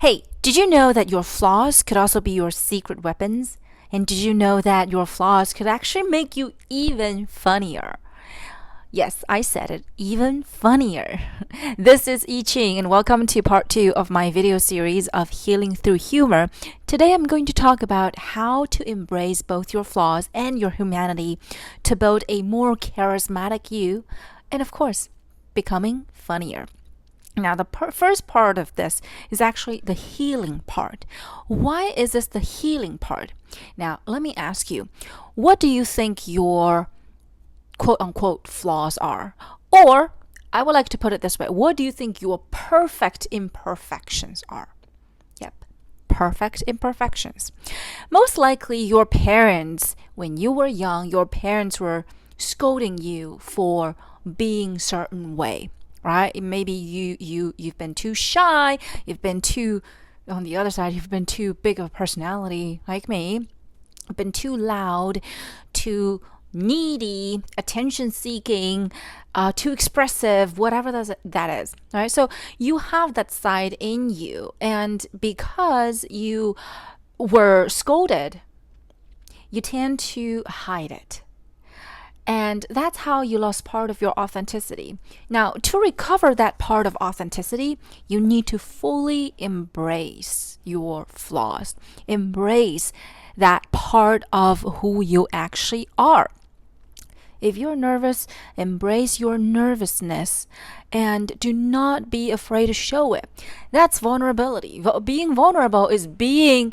Hey, did you know that your flaws could also be your secret weapons? And did you know that your flaws could actually make you even funnier? Yes, I said it, even funnier. This is I Ching, and welcome to part 2 of my video series of Healing Through Humor. Today I'm going to talk about how to embrace both your flaws and your humanity to build a more charismatic you, and of course, becoming funnier. Now, the first part of this is actually the healing part. Why is this the healing part? Now, let me ask you, what do you think your quote unquote flaws are? Or, I would like to put it this way, what do you think your perfect imperfections are? Yep, perfect imperfections. Most likely, your parents, when you were young, your parents were scolding you for being certain way. Right? Maybe you've been too shy, you've been too on the other side, you've been too big of a personality like me, you've been too loud, too needy, attention seeking, too expressive, whatever that is. Right? So you have that side in you, and because you were scolded, you tend to hide it. And that's how you lost part of your authenticity. Now, to recover that part of authenticity, you need to fully embrace your flaws. Embrace that part of who you actually are. If you're nervous, embrace your nervousness and do not be afraid to show it. That's vulnerability. Being vulnerable is being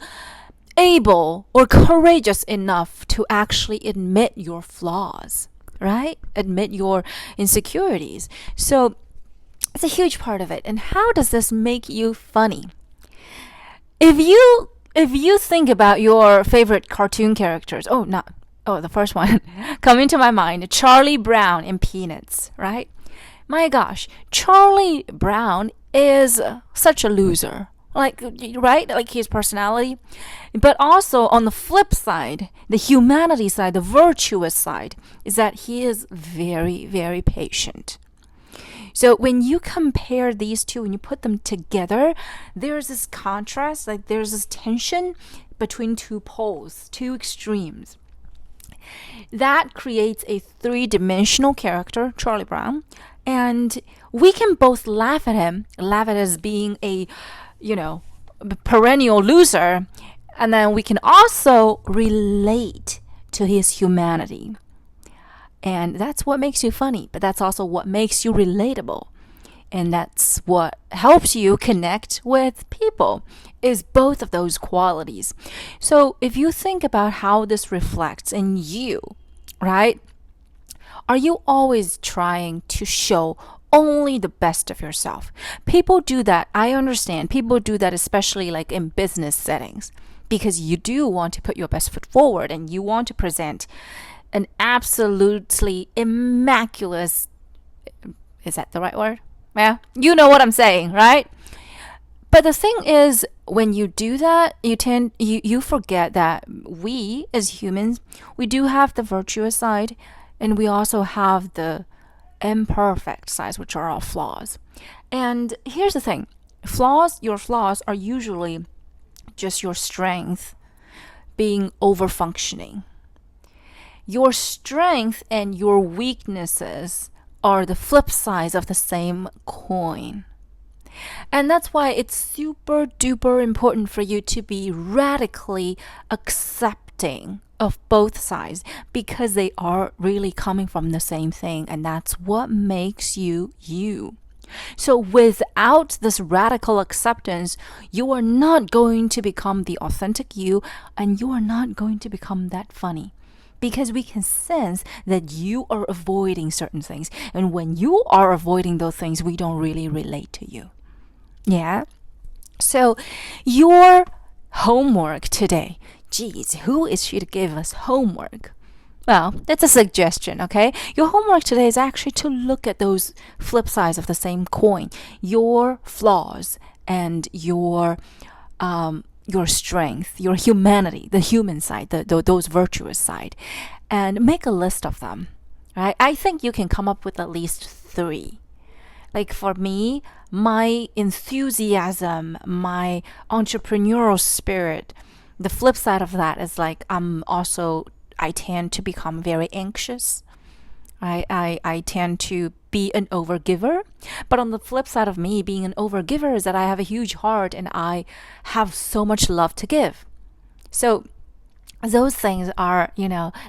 able or courageous enough to actually admit your flaws, right? Admit your insecurities. So it's a huge part of it. And how does this make you funny? If you think about your favorite cartoon characters, the first one coming to my mind, Charlie Brown in Peanuts, right? My gosh, Charlie Brown is such a loser. Right? Like his personality. But also on the flip side, the humanity side, the virtuous side, is that he is very, very patient. So when you compare these two, when you put them together, there's this contrast, like there's this tension between two poles, two extremes. That creates a three-dimensional character, Charlie Brown, and we can both laugh at him, laugh at as being a perennial loser, and then we can also relate to his humanity. And that's what makes you funny, but that's also what makes you relatable. And that's what helps you connect with people, is both of those qualities. So if you think about how this reflects in you, right? Are you always trying to show only the best of yourself? People do that. I understand. People do that, especially like in business settings, because you do want to put your best foot forward and you want to present an absolutely immaculate, is that the right word? Yeah, you know what I'm saying, right? But the thing is, when you do that, you forget that we as humans, we do have the virtuous side, and we also have the imperfect sides, which are all flaws. And here's the thing, your flaws are usually just your strength being over functioning. Your strength and your weaknesses are the flip sides of the same coin. And that's why it's super duper important for you to be radically accepting of both sides, because they are really coming from the same thing, and that's what makes you you. So without this radical acceptance, you are not going to become the authentic you, and you are not going to become that funny, because we can sense that you are avoiding certain things, and when you are avoiding those things, we don't really relate to you. Yeah? So your homework today, geez, who is she to give us homework? Well, that's a suggestion, okay? Your homework today is actually to look at those flip sides of the same coin, your flaws and your strength, your humanity, the human side, those virtuous side, and make a list of them, right? I think you can come up with at least 3. Like for me, my enthusiasm, my entrepreneurial spirit, the flip side of that is like I tend to become very anxious. I tend to be an overgiver. But on the flip side of me being an overgiver is that I have a huge heart and I have so much love to give. So those things are,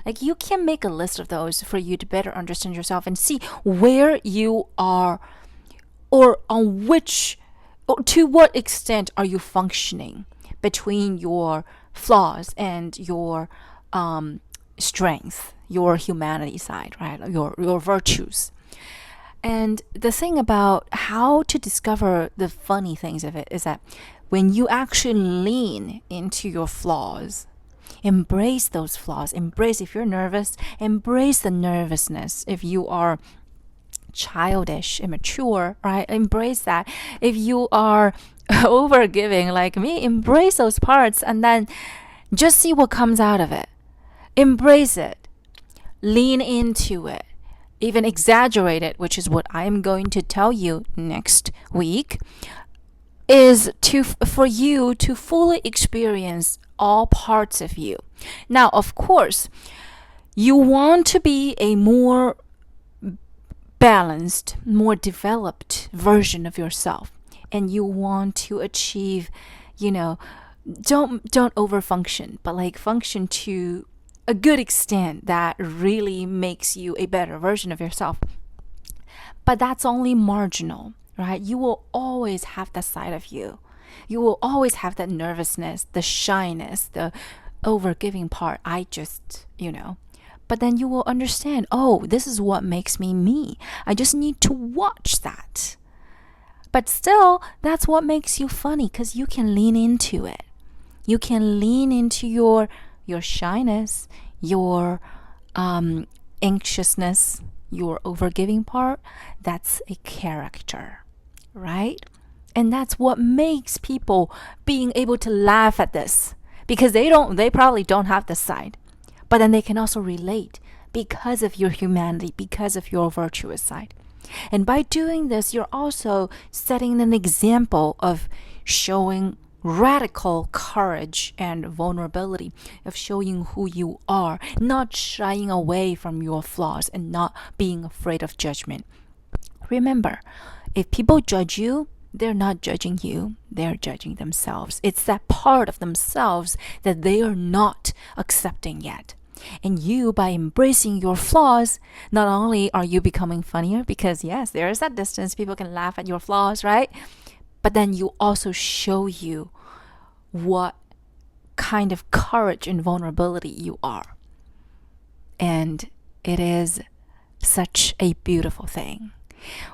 like you can make a list of those for you to better understand yourself and see where you are or to what extent are you functioning between your flaws and your strength, your humanity side, right? Your virtues. And the thing about how to discover the funny things of it is that when you actually lean into your flaws, embrace those flaws, embrace if you're nervous, embrace the nervousness. If you are childish, immature, right? Embrace that. If you are overgiving like me, embrace those parts and then just see what comes out of it. Embrace it. Lean into it. Even exaggerate it, which is what I'm going to tell you next week, is for you to fully experience all parts of you. Now, of course, you want to be a more balanced, more developed version of yourself, and you want to achieve, don't overfunction, but like function to a good extent that really makes you a better version of yourself. But that's only marginal, right? You will always have that side of you. You will always have that nervousness, the shyness, the overgiving part. But then you will understand, oh, this is what makes me me. I just need to watch that. But still, that's what makes you funny because you can lean into it. You can lean into your shyness, your anxiousness, your overgiving part. That's a character, right? And that's what makes people being able to laugh at this, because they probably don't have this side, but then they can also relate because of your humanity, because of your virtuous side. And by doing this, you're also setting an example of showing radical courage and vulnerability, of showing who you are, not shying away from your flaws and not being afraid of judgment. Remember, if people judge you, they're not judging you, they're judging themselves. It's that part of themselves that they are not accepting yet. And you, by embracing your flaws, not only are you becoming funnier, because yes, there is that distance, people can laugh at your flaws, right? But then you also show you what kind of courage and vulnerability you are. And it is such a beautiful thing.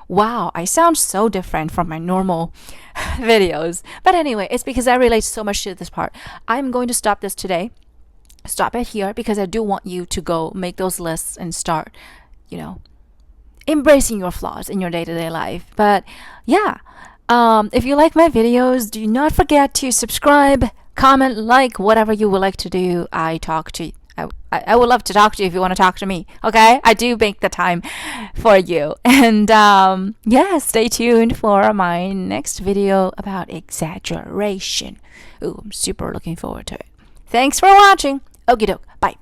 Wow, I sound so different from my normal videos. But anyway, it's because I relate so much to this part. I'm going to stop this today. Stop it here because I do want you to go make those lists and start, embracing your flaws in your day-to-day life. But yeah, if you like my videos, do not forget to subscribe, comment, like, whatever you would like to do. I would love to talk to you if you want to talk to me. Okay, I do make the time for you. And stay tuned for my next video about exaggeration. Ooh, I'm super looking forward to it. Thanks for watching. Okie doke. Bye.